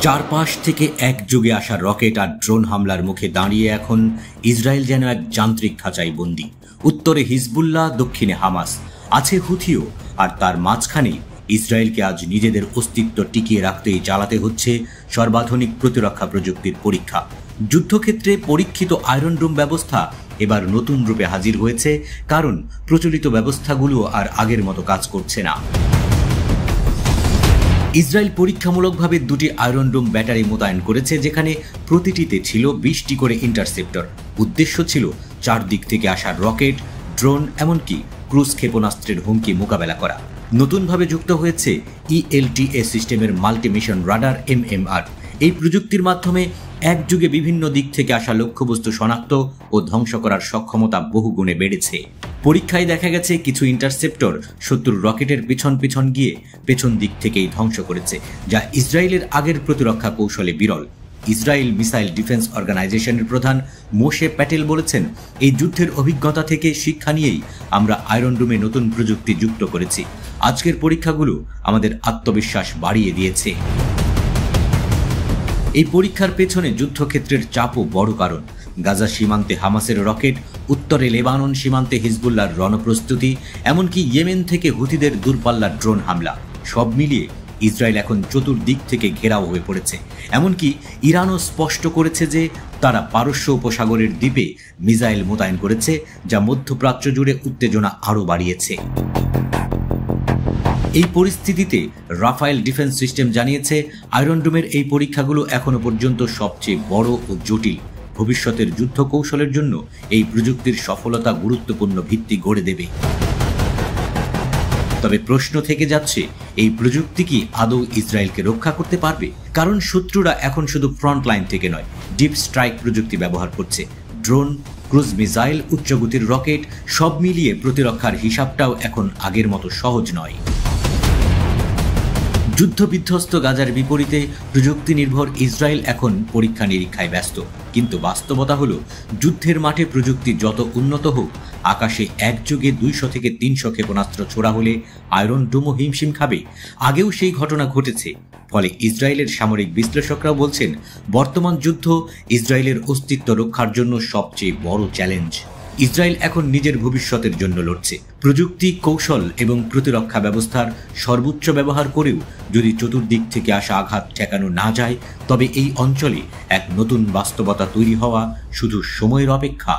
চারপাশ থেকে একযোগে আসা রকেট আর ড্রোন হামলার মুখে দাঁড়িয়ে এখন ইসরায়েল যেন এক যান্ত্রিক খাঁচায় বন্দী। উত্তরে হিজবুল্লাহ, দক্ষিণে হামাস, আছে হুথিও, আর তার মাঝখানে ইসরায়েলকে আজ নিজেদের অস্তিত্ব টিকিয়ে রাখতেই চালাতে হচ্ছে সর্বাধুনিক প্রতিরক্ষা প্রযুক্তির পরীক্ষা। যুদ্ধক্ষেত্রে পরীক্ষিত আয়রন ডোম ব্যবস্থা এবার নতুন রূপে হাজির হয়েছে, কারণ প্রচলিত ব্যবস্থাগুলো আর আগের মতো কাজ করছে না। ইসরায়েল পরীক্ষামূলকভাবে দুটি আয়রন ডোম ব্যাটারি মোতায়েন করেছে, যেখানে প্রতিটিতে ছিল 20টি করে ইন্টারসেপ্টর। উদ্দেশ্য ছিল চারদিক থেকে আসা রকেট, ড্রোন, এমনকি ক্রুজ ক্ষেপণাস্ত্রের হুমকি মোকাবেলা করা। নতুনভাবে যুক্ত হয়েছে ELTA সিস্টেমের মাল্টিমিশন রাডার MMR। এই প্রযুক্তির মাধ্যমে একযুগে বিভিন্ন দিক থেকে আসা লক্ষ্যবস্তু শনাক্ত ও ধ্বংস করার সক্ষমতা বহুগুণে বেড়েছে। পরীক্ষায় দেখা গেছে কিছু ইন্টারসেপ্টর শত্রুর রকেটের পিছন পিছন গিয়ে পেছন দিক থেকেই ধ্বংস করেছে, যা ইসরায়েলের আগের প্রতিরক্ষা কৌশলে বিরল। ইসরায়েল মিসাইল ডিফেন্স অর্গানাইজেশনের প্রধান মোশে প্যাটেল বলেছেন, এই যুদ্ধের অভিজ্ঞতা থেকে শিক্ষা নিয়েই আমরা আয়রন ডোমে নতুন প্রযুক্তি যুক্ত করেছি। আজকের পরীক্ষাগুলো আমাদের আত্মবিশ্বাস বাড়িয়ে দিয়েছে। এই পরীক্ষার পেছনে যুদ্ধক্ষেত্রের চাপও বড় কারণ। গাজা সীমান্তে হামাসের রকেট, উত্তরে লেবানন সীমান্তে হিজবুল্লাহর রণপ্রস্তুতি, এমনকি ইয়েমেন থেকে হুথিদের দূরপাল্লার ড্রোন হামলা, সব মিলিয়ে ইসরায়েল এখন চতুর্দিক থেকে ঘেরাও হয়ে পড়েছে। এমনকি ইরানও স্পষ্ট করেছে যে তারা পারস্য উপসাগরের দ্বীপে মিসাইল মোতায়েন করেছে, যা মধ্যপ্রাচ্য জুড়ে উত্তেজনা আরও বাড়িয়েছে। এই পরিস্থিতিতে রাফায়েল ডিফেন্স সিস্টেম জানিয়েছে, আয়রন ডোমের এই পরীক্ষাগুলো এখনো পর্যন্ত সবচেয়ে বড় ও জটিল। ভবিষ্যতের যুদ্ধ কৌশলের জন্য এই প্রযুক্তির সফলতা গুরুত্বপূর্ণ ভিত্তি গড়ে দেবে। তবে প্রশ্ন থেকে যাচ্ছে, এই প্রযুক্তি কি আদৌ ইসরায়েলকে রক্ষা করতে পারবে? কারণ শত্রুরা এখন শুধু ফ্রন্ট লাইন থেকে নয়, ডিপ স্ট্রাইক প্রযুক্তি ব্যবহার করছে। ড্রোন, ক্রুজ মিসাইল, উচ্চগতির রকেট, সব মিলিয়ে প্রতিরক্ষার হিসাবটাও এখন আগের মতো সহজ নয়। যুদ্ধবিধ্বস্ত গাজার বিপরীতে প্রযুক্তি নির্ভর ইসরায়েল এখন পরীক্ষা নিরীক্ষায় ব্যস্ত। কিন্তু বাস্তবতা হলো, যুদ্ধের মাঠে প্রযুক্তি যত উন্নত হোক, আকাশে একযোগে 200 থেকে 300 ক্ষেপণাস্ত্র ছোড়া হলে আয়রন ডোমও হিমশিম খাবে। আগেও সেই ঘটনা ঘটেছে। ফলে ইসরায়েলের সামরিক বিশ্লেষকরাও বলছেন, বর্তমান যুদ্ধ ইসরায়েলের অস্তিত্ব রক্ষার জন্য সবচেয়ে বড় চ্যালেঞ্জ। ইসরায়েল এখন নিজের ভবিষ্যতের জন্য লড়ছে। প্রযুক্তি, কৌশল এবং প্রতিরক্ষা ব্যবস্থার সর্বোচ্চ ব্যবহার করেও যদি চতুর্দিক থেকে আসা আঘাত ঠেকানো না যায়, তবে এই অঞ্চলে এক নতুন বাস্তবতা তৈরি হওয়া শুধু সময়ের অপেক্ষা।